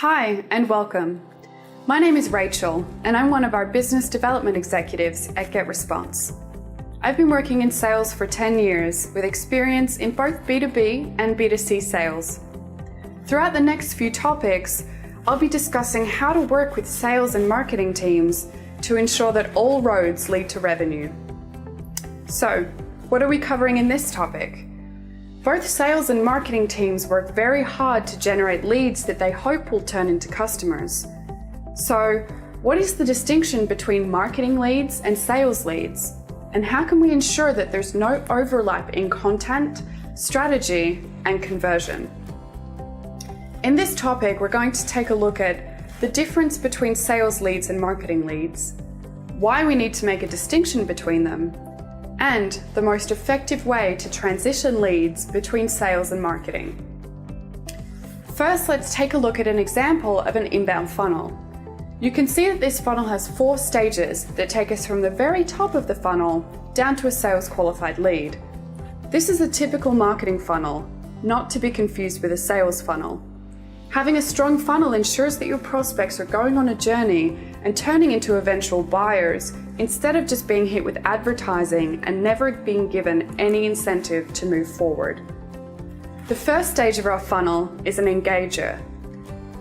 Hi and welcome. My name is Rachel and I'm one of our business development executives at GetResponse. I've been working in sales for 10 years with experience in both B2B and B2C sales. Throughout the next few topics, I'll be discussing how to work with sales and marketing teams to ensure that all roads lead to revenue. So, what are we covering in this topic? Both sales and marketing teams work very hard to generate leads that they hope will turn into customers. So, what is the distinction between marketing leads and sales leads? And how can we ensure that there's no overlap in content, strategy, and conversion? In this topic, we're going to take a look at the difference between sales leads and marketing leads, why we need to make a distinction between them, and the most effective way to transition leads between sales and marketing. First, let's take a look at an example of an inbound funnel. You can see that this funnel has 4 stages that take us from the very top of the funnel down to a sales qualified lead. This is a typical marketing funnel, not to be confused with a sales funnel. Having a strong funnel ensures that your prospects are going on a journey and turning into eventual buyers instead of just being hit with advertising and never being given any incentive to move forward. The first stage of our funnel is an engager.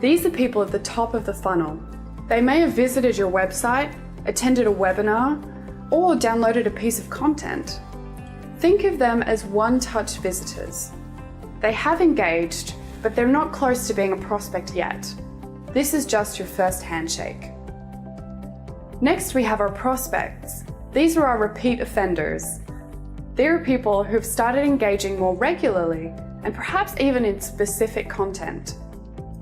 These are people at the top of the funnel. They may have visited your website, attended a webinar, or downloaded a piece of content. Think of them as one-touch visitors. They have engaged, but they're not close to being a prospect yet. This is just your first handshake. Next, we have our prospects. These are our repeat offenders. They are people who've started engaging more regularly and perhaps even in specific content.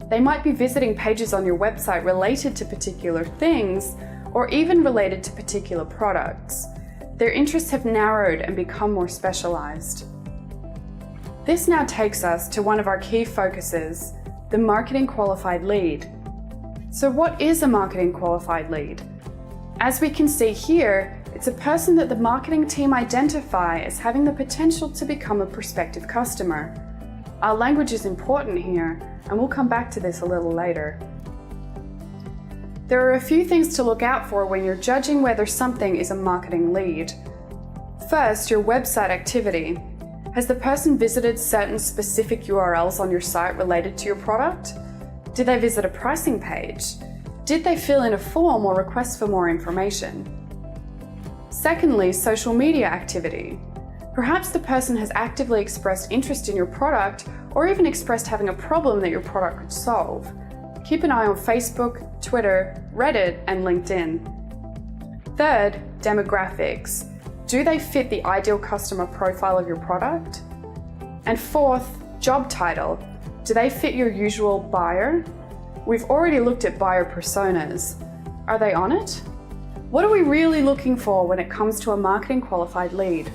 They might be visiting pages on your website related to particular things or even related to particular products. Their interests have narrowed and become more specialized. This now takes us to one of our key focuses, the marketing qualified lead. So what is a marketing qualified lead? As we can see here, it's a person that the marketing team identify as having the potential to become a prospective customer. Our language is important here, and we'll come back to this a little later. There are a few things to look out for when you're judging whether something is a marketing lead. First, your website activity. Has the person visited certain specific URLs on your site related to your product? Did they visit a pricing page? Did they fill in a form or request for more information? Secondly, social media activity. Perhaps the person has actively expressed interest in your product or even expressed having a problem that your product could solve. Keep an eye on Facebook, Twitter, Reddit, and LinkedIn. Third, demographics. Do they fit the ideal customer profile of your product? And fourth, job title. Do they fit your usual buyer? We've already looked at buyer personas. Are they on it? What are we really looking for when it comes to a marketing qualified lead?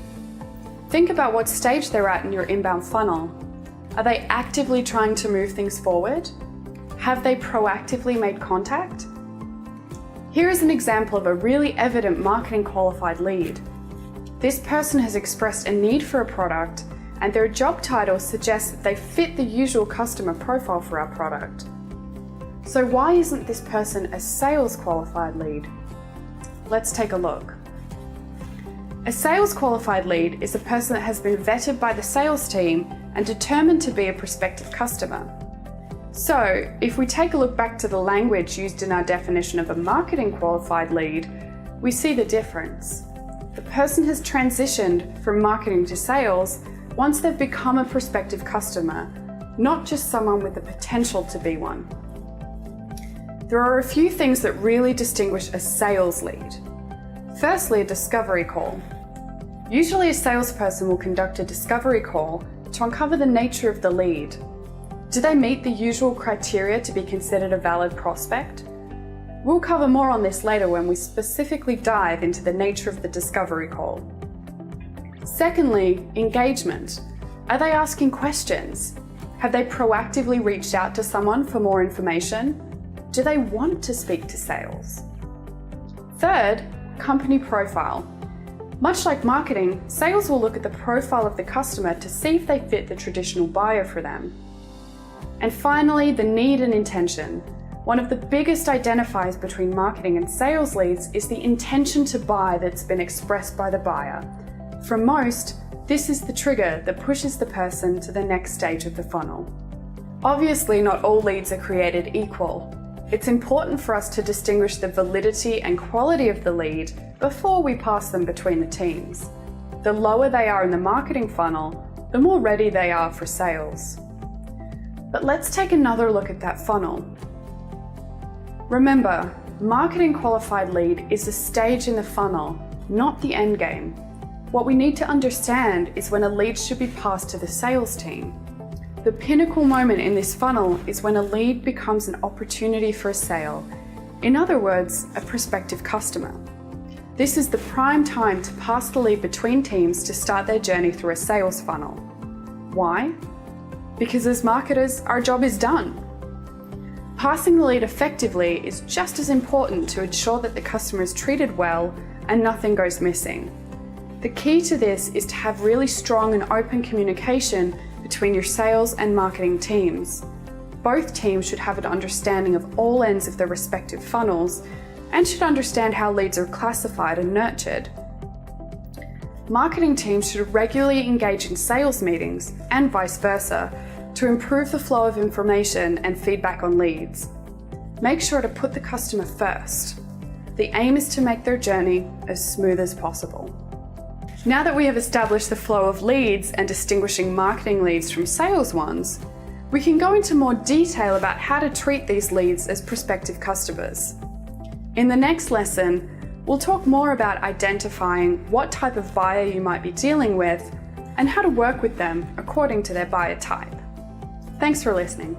Think about what stage they're at in your inbound funnel. Are they actively trying to move things forward? Have they proactively made contact? Here is an example of a really evident marketing qualified lead. This person has expressed a need for a product and their job title suggests that they fit the usual customer profile for our product. So why isn't this person a sales qualified lead? Let's take a look. A sales qualified lead is a person that has been vetted by the sales team and determined to be a prospective customer. So if we take a look back to the language used in our definition of a marketing qualified lead, we see the difference. The person has transitioned from marketing to sales once they've become a prospective customer, not just someone with the potential to be one. There are a few things that really distinguish a sales lead. Firstly, a discovery call. Usually a salesperson will conduct a discovery call to uncover the nature of the lead. Do they meet the usual criteria to be considered a valid prospect? We'll cover more on this later when we specifically dive into the nature of the discovery call. Secondly, engagement. Are they asking questions? Have they proactively reached out to someone for more information? Do they want to speak to sales? Third, company profile. Much like marketing, sales will look at the profile of the customer to see if they fit the traditional buyer for them. And finally, the need and intention. One of the biggest identifiers between marketing and sales leads is the intention to buy that's been expressed by the buyer. For most, this is the trigger that pushes the person to the next stage of the funnel. Obviously, not all leads are created equal. It's important for us to distinguish the validity and quality of the lead before we pass them between the teams. The lower they are in the marketing funnel, the more ready they are for sales. But let's take another look at that funnel. Remember, marketing qualified lead is a stage in the funnel, not the end game. What we need to understand is when a lead should be passed to the sales team. The pinnacle moment in this funnel is when a lead becomes an opportunity for a sale. In other words, a prospective customer. This is the prime time to pass the lead between teams to start their journey through a sales funnel. Why? Because as marketers, our job is done. Passing the lead effectively is just as important to ensure that the customer is treated well and nothing goes missing. The key to this is to have really strong and open communication between your sales and marketing teams. Both teams should have an understanding of all ends of their respective funnels and should understand how leads are classified and nurtured. Marketing teams should regularly engage in sales meetings and vice versa to improve the flow of information and feedback on leads. Make sure to put the customer first. The aim is to make their journey as smooth as possible. Now that we have established the flow of leads and distinguishing marketing leads from sales ones, we can go into more detail about how to treat these leads as prospective customers. In the next lesson, we'll talk more about identifying what type of buyer you might be dealing with and how to work with them according to their buyer type. Thanks for listening.